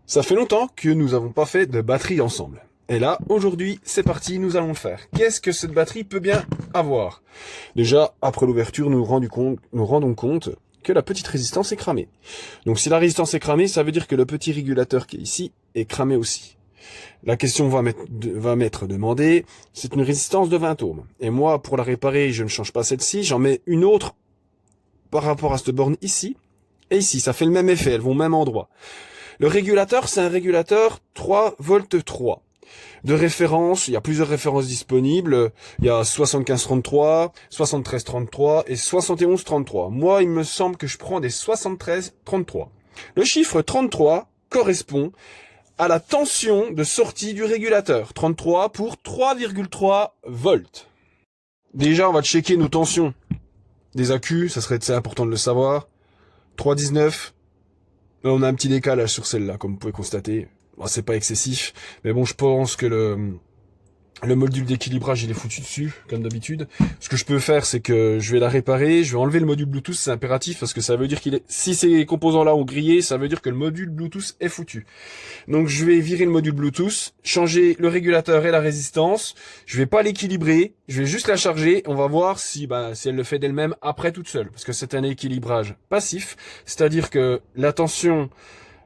Ça fait longtemps que nous n'avons pas fait de batterie ensemble. Et là, aujourd'hui, c'est parti, nous allons le faire. Qu'est-ce que cette batterie peut bien avoir? Déjà, après l'ouverture, nous rendons compte que la petite résistance est cramée. Donc si la résistance est cramée, ça veut dire que le petit régulateur qui est ici est cramé aussi. La question va m'être demandée, c'est une résistance de 20 ohms. Et moi, pour la réparer, je ne change pas celle-ci, j'en mets une autre par rapport à cette borne ici. Et ici, ça fait le même effet, elles vont au même endroit. Le régulateur, c'est un régulateur 3 volts 3. De référence, il y a plusieurs références disponibles. Il y a 7533, 7333 et 7133. Moi, il me semble que je prends des 7333. Le chiffre 33 correspond à la tension de sortie du régulateur. 33 pour 3,3 volts. Déjà, on va checker nos tensions des accus, ça serait important de le savoir. 3,19. Là, on a un petit décalage sur celle-là, comme vous pouvez constater. Bon, c'est pas excessif, mais bon, je pense que le module d'équilibrage, il est foutu dessus, comme d'habitude. Ce que je peux faire, c'est que je vais la réparer, je vais enlever le module Bluetooth, c'est impératif, parce que ça veut dire si ces composants-là ont grillé, ça veut dire que le module Bluetooth est foutu. Donc, je vais virer le module Bluetooth, changer le régulateur et la résistance. Je vais pas l'équilibrer, je vais juste la charger. On va voir si elle le fait d'elle-même après toute seule, parce que c'est un équilibrage passif, c'est-à-dire que la tension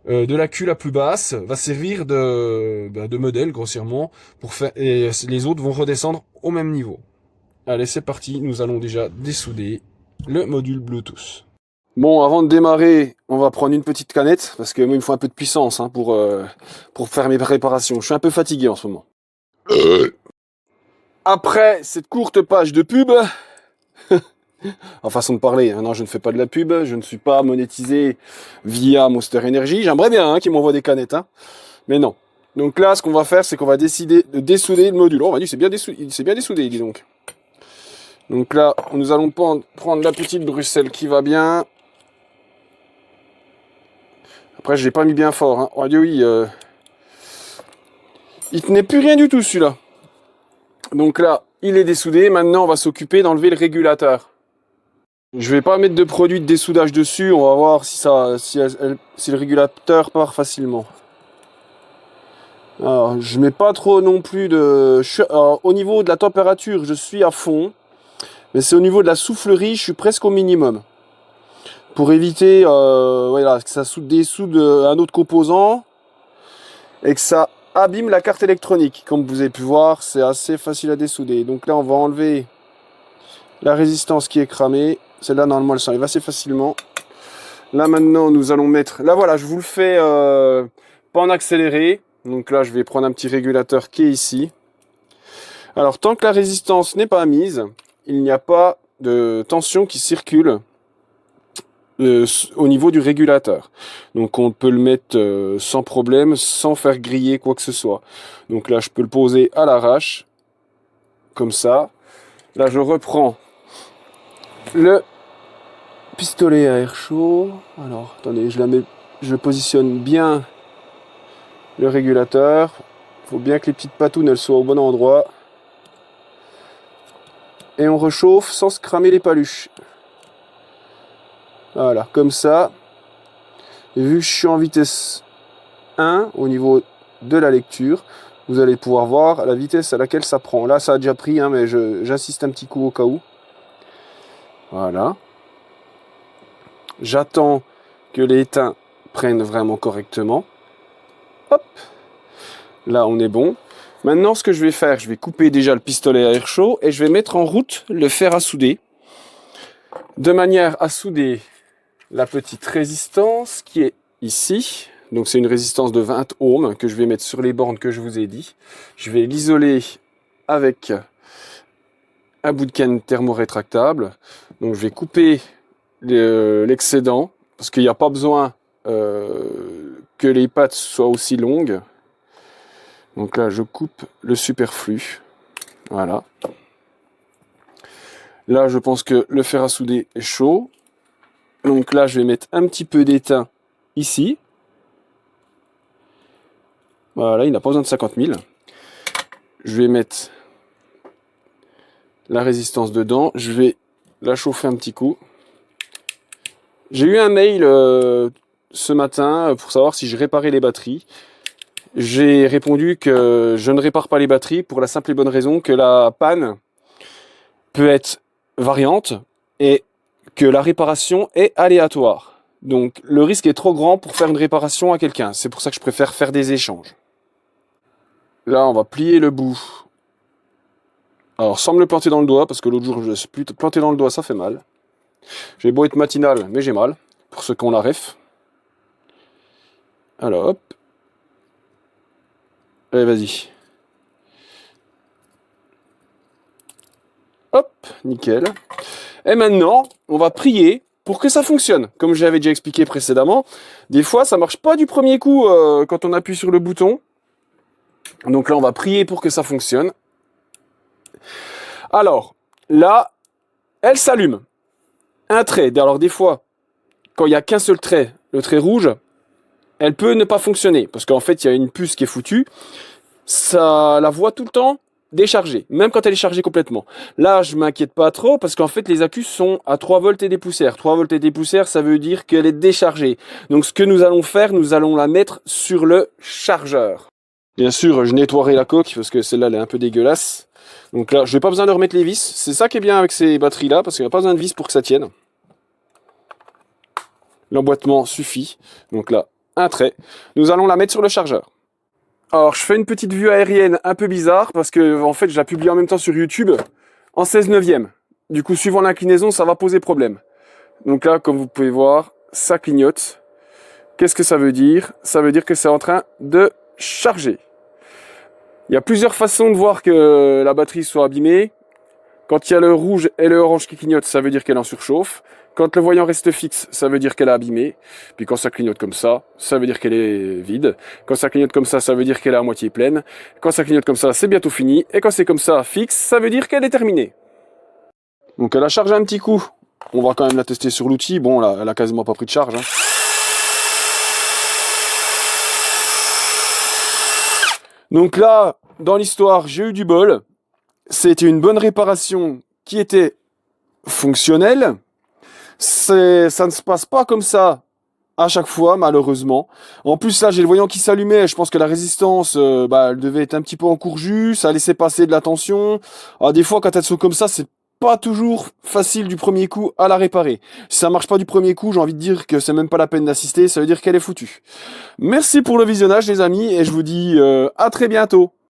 de la queue la plus basse va servir de modèle grossièrement pour faire, et les autres vont redescendre au même niveau. Allez, c'est parti, nous allons déjà dessouder le module Bluetooth. Bon, avant de démarrer, on va prendre une petite canette parce que moi il me faut un peu de puissance pour faire mes réparations. Je suis un peu fatigué en ce moment. Après cette courte page de pub, en façon de parler, non, je ne fais pas de la pub, je ne suis pas monétisé via Monster Energy. J'aimerais bien qu'ils m'envoient des canettes, mais non. Donc là, ce qu'on va faire, c'est qu'on va décider de dessouder le module. Oh, on m'a dit c'est bien dessoudé, dis donc. Donc là, nous allons prendre la petite Bruxelles qui va bien. Après, je l'ai pas mis bien fort. Oh, oui, il tenait plus rien du tout celui-là. Donc là, il est dessoudé. Maintenant, on va s'occuper d'enlever le régulateur. Je vais pas mettre de produit de dessoudage dessus, on va voir si le régulateur part facilement. Alors, je mets pas trop non plus alors, au niveau de la température, je suis à fond, mais c'est au niveau de la soufflerie, je suis presque au minimum. Pour éviter voilà, que ça dessoude un autre composant et que ça abîme la carte électronique. Comme vous avez pu voir, c'est assez facile à dessouder. Donc là, on va enlever la résistance qui est cramée. Celle-là, normalement, elle s'enlève assez facilement. Là, maintenant, nous allons mettre... Là, voilà, je vous le fais pas en accéléré. Donc là, je vais prendre un petit régulateur qui est ici. Alors, tant que la résistance n'est pas mise, il n'y a pas de tension qui circule au niveau du régulateur. Donc, on peut le mettre sans problème, sans faire griller quoi que ce soit. Donc là, je peux le poser à l'arrache, comme ça. Là, je reprends le pistolet à air chaud. Alors, attendez, je positionne bien le régulateur. Il faut bien que les petites patounes elles soient au bon endroit. Et on réchauffe sans se cramer les paluches. Voilà, comme ça. Et vu que je suis en vitesse 1 au niveau de la lecture, vous allez pouvoir voir la vitesse à laquelle ça prend. Là, ça a déjà pris, mais j'insiste un petit coup au cas où. Voilà. J'attends que les teints prennent vraiment correctement. Hop. Là, on est bon. Maintenant, ce que je vais faire, je vais couper déjà le pistolet à air chaud et je vais mettre en route le fer à souder. De manière à souder la petite résistance qui est ici. Donc, c'est une résistance de 20 ohms que je vais mettre sur les bornes que je vous ai dit. Je vais l'isoler avec un bout de canne thermorétractable. Donc, je vais couper l'excédent parce qu'il n'y a pas besoin que les pattes soient aussi longues. Donc là, je coupe le superflu. Voilà. Là, je pense que le fer à souder est chaud. Donc là, je vais mettre un petit peu d'étain ici. Voilà, il n'a pas besoin de 50 000. Je vais mettre la résistance dedans. Je vais la chauffer un petit coup. J'ai eu un mail ce matin pour savoir si je réparais les batteries. J'ai répondu que je ne répare pas les batteries pour la simple et bonne raison que la panne peut être variante et que la réparation est aléatoire. Donc le risque est trop grand pour faire une réparation à quelqu'un. C'est pour ça que je préfère faire des échanges. Là, on va plier le bout. Alors, sans me le planter dans le doigt, parce que l'autre jour, je me suis planté dans le doigt, ça fait mal. J'ai beau être matinal, mais j'ai mal, pour ceux qui ont la ref. Alors, hop. Allez, vas-y. Hop, nickel. Et maintenant, on va prier pour que ça fonctionne. Comme j'avais déjà expliqué précédemment, des fois, ça marche pas du premier coup quand on appuie sur le bouton. Donc là, on va prier pour que ça fonctionne. Alors, là, elle s'allume. Un trait. Alors des fois, quand il n'y a qu'un seul trait, le trait rouge, elle peut ne pas fonctionner. Parce qu'en fait, il y a une puce qui est foutue. Ça la voit tout le temps déchargée, même quand elle est chargée complètement. Là, je m'inquiète pas trop parce qu'en fait, les accus sont à 3 volts et des poussières. 3 volts et des poussières, ça veut dire qu'elle est déchargée. Donc, ce que nous allons faire, nous allons la mettre sur le chargeur. Bien sûr, je nettoierai la coque parce que celle-là, elle est un peu dégueulasse. Donc là, je n'ai pas besoin de remettre les vis. C'est ça qui est bien avec ces batteries-là parce qu'il n'y a pas besoin de vis pour que ça tienne. L'emboîtement suffit. Donc là, un trait. Nous allons la mettre sur le chargeur. Alors, je fais une petite vue aérienne un peu bizarre parce que, en fait, je la publie en même temps sur YouTube en 16/9. Du coup, suivant l'inclinaison, ça va poser problème. Donc là, comme vous pouvez voir, ça clignote. Qu'est-ce que ça veut dire? Ça veut dire que c'est en train de charger. Il y a plusieurs façons de voir que la batterie soit abîmée. Quand il y a le rouge et le orange qui clignotent, ça veut dire qu'elle est en surchauffe. Quand le voyant reste fixe, ça veut dire qu'elle est abîmée. Puis quand ça clignote comme ça veut dire qu'elle est vide. Quand ça clignote comme ça veut dire qu'elle est à moitié pleine. Quand ça clignote comme ça, c'est bientôt fini. Et quand c'est comme ça, fixe, ça veut dire qu'elle est terminée. Donc elle a chargé un petit coup. On va quand même la tester sur l'outil. Bon, là, elle a quasiment pas pris de charge. Donc là, dans l'histoire, j'ai eu du bol. C'était une bonne réparation qui était fonctionnelle. Ça ne se passe pas comme ça à chaque fois, malheureusement. En plus, là, j'ai le voyant qui s'allumait. Je pense que la résistance, elle devait être un petit peu encourgue. Ça laissait passer de la tension. Alors, des fois, quand elles sont comme ça, c'est pas toujours facile du premier coup à la réparer. Si ça marche pas du premier coup, j'ai envie de dire que c'est même pas la peine d'assister. Ça veut dire qu'elle est foutue. Merci pour le visionnage, les amis, et je vous dis à très bientôt.